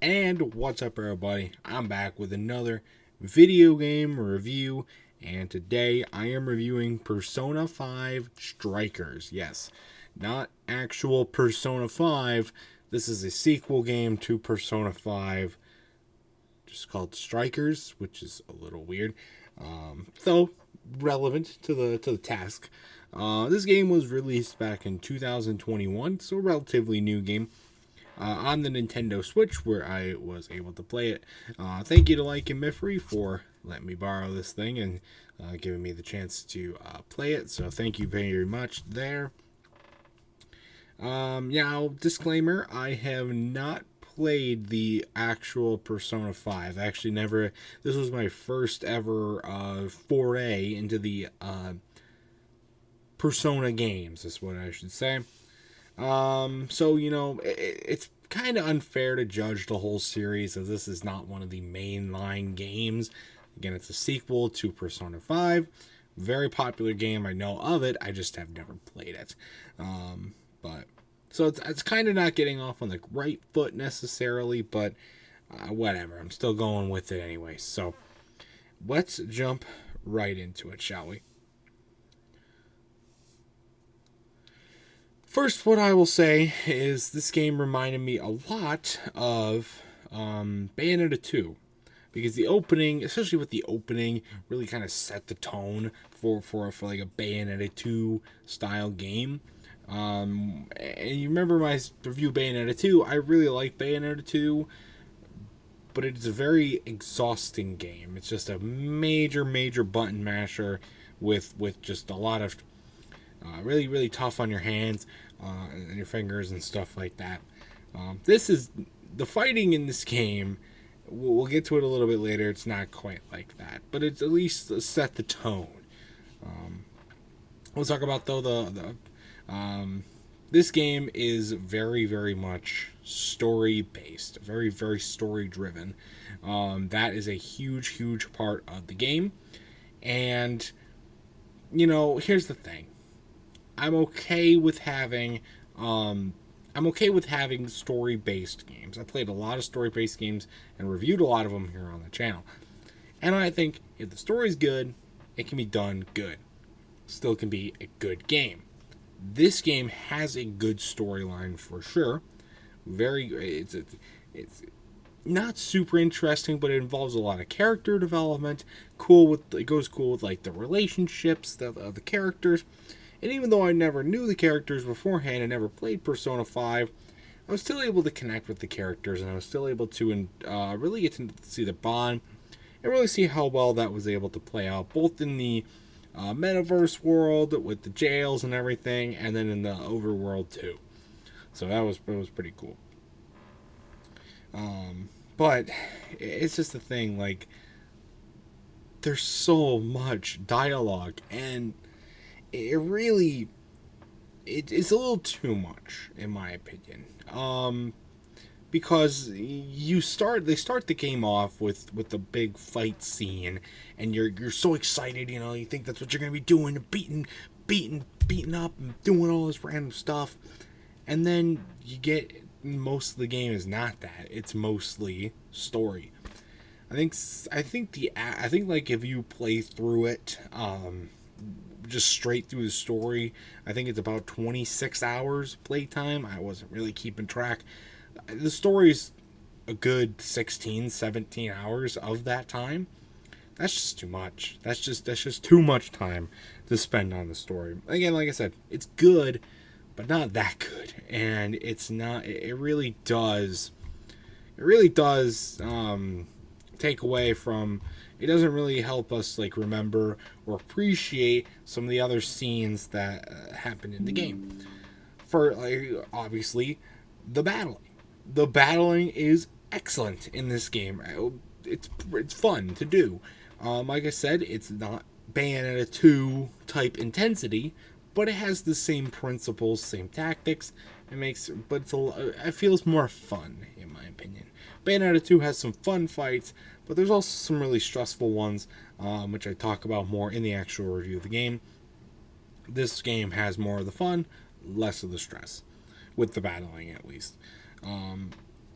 And what's up, everybody? I'm back with another video game review, and today I am reviewing Persona 5 Strikers. Yes, not actual Persona 5. This is a sequel game to Persona 5, just called Strikers, which is a little weird, though relevant to the task. This game was released back in 2021, so a relatively new game. On the Nintendo Switch, where I was able to play it. Thank you to LikunMiffery for letting me borrow this thing and giving me the chance to play it. So thank you very much there. Disclaimer, I have not played the actual Persona 5. Actually, never. This was my first ever foray into the Persona games, is what I should say. It's kind of unfair to judge the whole series, as this is not one of the mainline games. Again, it's a sequel to Persona 5. Very popular game. I know of it. I just have never played it. So it's kind of not getting off on the right foot necessarily, but whatever. I'm still going with it anyway. So let's jump right into it, shall we? First, what I will say is this game reminded me a lot of Bayonetta 2. Because the opening, especially with the opening, really kind of set the tone for like a Bayonetta 2 style game. And you remember my review of Bayonetta 2, I really like Bayonetta 2, but it's a very exhausting game. It's just a major button masher with just a lot of really tough on your hands and your fingers and stuff like that. This is the fighting in this game. We'll get to it a little bit later. It's not quite like that, but it's at least set the tone. We'll talk about though this game is very much story based, very story driven. That is a huge part of the game, and here's the thing. I'm okay with having story-based games. I played a lot of story-based games and reviewed a lot of them here on the channel. And I think if the story's good, it can be done good. Still can be a good game. This game has a good storyline for sure. It's not super interesting, but it involves a lot of character development. It goes cool with like the relationships of the characters. And even though I never knew the characters beforehand and never played Persona 5, I was still able to connect with the characters, and I was still able to really get to see the bond and really see how well that was able to play out, both in the metaverse world with the jails and everything, and then in the overworld too. So it was pretty cool. But it's just the thing, like, there's so much dialogue, and it's a little too much, in my opinion. Because they start the game off with the big fight scene, and you're so excited, you think that's what you're gonna be doing, beating up and doing all this random stuff, and then you get most of the game is not that. It's mostly story. I think like if you play through it, just straight through the story, I think it's about 26 hours playtime. I wasn't really keeping track. The story's a good 16-17 hours of that time. That's just too much. That's just too much time to spend on the story. Again, like I said, it's good, but not that good. And it's not. It really does take away from. It doesn't really help us like remember or appreciate some of the other scenes that happen in the game. For obviously, the battling. The battling is excellent in this game. It's fun to do. Like I said, it's not Bayonetta 2 type intensity, but it has the same principles, same tactics. It feels more fun, in my opinion. Bayonetta 2 has some fun fights, but there's also some really stressful ones, which I talk about more in the actual review of the game. This game has more of the fun, less of the stress, with the battling at least.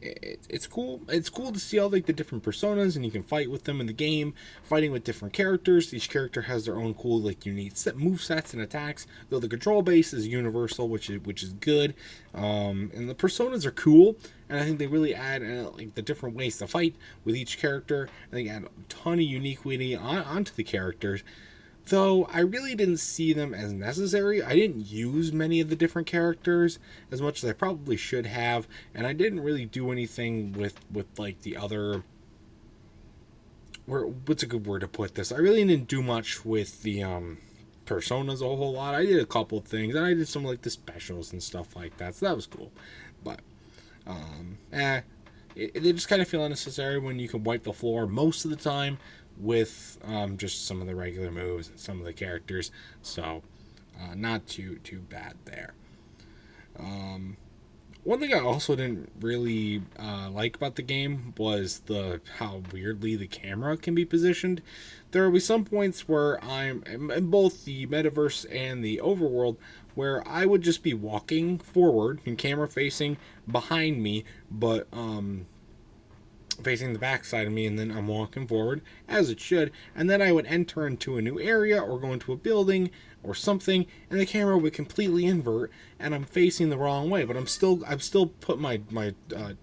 it's cool. It's cool to see all like the different personas, and you can fight with them in the game, fighting with different characters. Each character has their own cool like unique move sets and attacks. Though the control base is universal, which is good. And the personas are cool, and I think they really add like the different ways to fight with each character. I think add a ton of uniquity onto the characters. Though I really didn't see them as necessary. I didn't use many of the different characters as much as I probably should have, and I didn't really do anything with like the other. What's a good word to put this? I really didn't do much with the personas a whole lot. I did a couple of things, and I did some like the specials and stuff like that, so that was cool. But they just kind of feel unnecessary when you can wipe the floor most of the time with just some of the regular moves and some of the characters. So not too bad there. One thing I also didn't really like about the game was how weirdly the camera can be positioned. There will be some points where I'm in both the metaverse and the overworld where I would just be walking forward and camera facing behind me, but facing the back side of me, and then I'm walking forward as it should, and then I would enter into a new area or go into a building or something, and the camera would completely invert and I'm facing the wrong way, but I'm still put my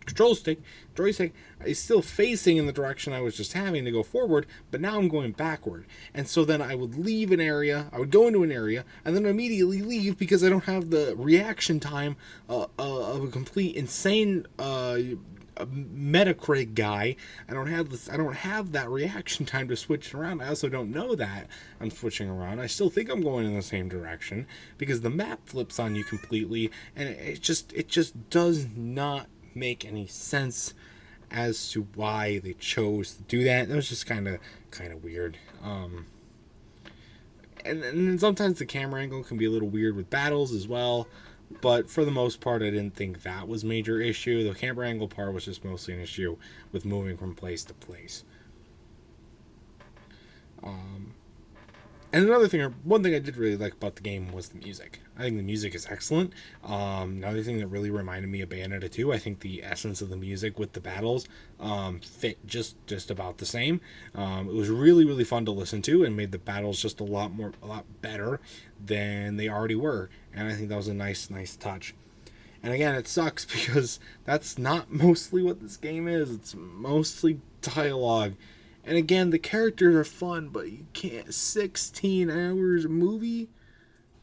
joystick is still facing in the direction I was just having to go forward, but now I'm going backward. And so then I would leave an area, I would go into an area and then immediately leave because I don't have the reaction time of a complete insane a Metacritic guy. I don't have that reaction time to switch around. I also don't know that I'm switching around. I still think I'm going in the same direction because the map flips on you completely, and it just does not make any sense as to why they chose to do that. It was just kind of weird. And then sometimes the camera angle can be a little weird with battles as well. But for the most part, I didn't think that was a major issue. The camera angle part was just mostly an issue with moving from place to place. And one thing I did really like about the game was the music. I think the music is excellent. Another thing that really reminded me of Bayonetta 2, I think the essence of the music with the battles fit just about the same. It was really, really fun to listen to and made the battles just a lot better than they already were. And I think that was a nice touch. And again, it sucks because that's not mostly what this game is. It's mostly dialogue. And again, the characters are fun, but you can't. 16 hours a movie?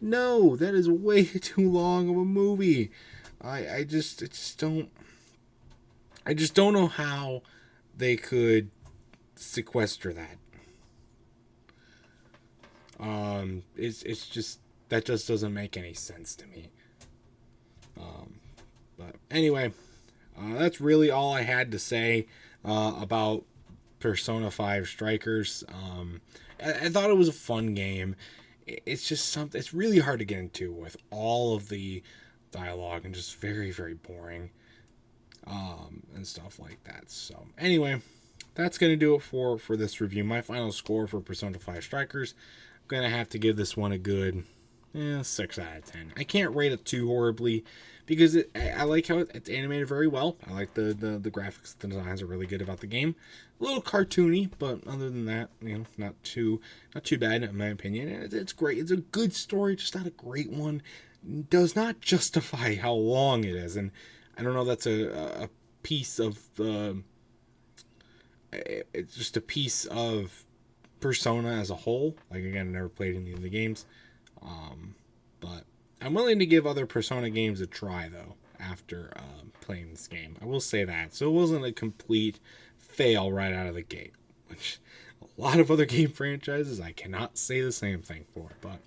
No, that is way too long of a movie. I just don't know how they could sequester that. It's just, that just doesn't make any sense to me. But anyway, that's really all I had to say about Persona 5 Strikers. I thought it was a fun game. It's just something, it's really hard to get into with all of the dialogue and just very, very boring and stuff like that. So anyway, that's going to do it for this review. My final score for Persona 5 Strikers, I'm going to have to give this one a good 6 out of 10. I can't rate it too horribly because I like how it's animated very well. I like the graphics, the designs are really good about the game. A little cartoony, but other than that, not too bad in my opinion. It's great. It's a good story, just not a great one. Does not justify how long it is, and I don't know if that's a piece of it's just a piece of Persona as a whole. Like, again, I never played any of the games. But I'm willing to give other Persona games a try, though, after playing this game. I will say that. So it wasn't a complete fail right out of the gate, which a lot of other game franchises I cannot say the same thing for. But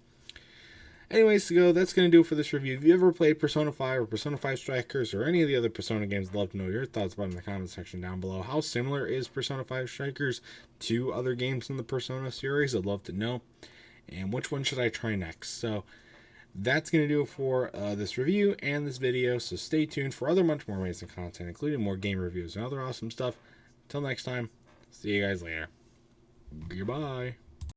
anyways, that's going to do it for this review. If you ever played Persona 5 or Persona 5 Strikers or any of the other Persona games, I'd love to know your thoughts about it in the comment section down below. How similar is Persona 5 Strikers to other games in the Persona series? I'd love to know. And which one should I try next? So that's going to do it for this review and this video. So stay tuned for much more amazing content, including more game reviews and other awesome stuff. Until next time, see you guys later. Goodbye.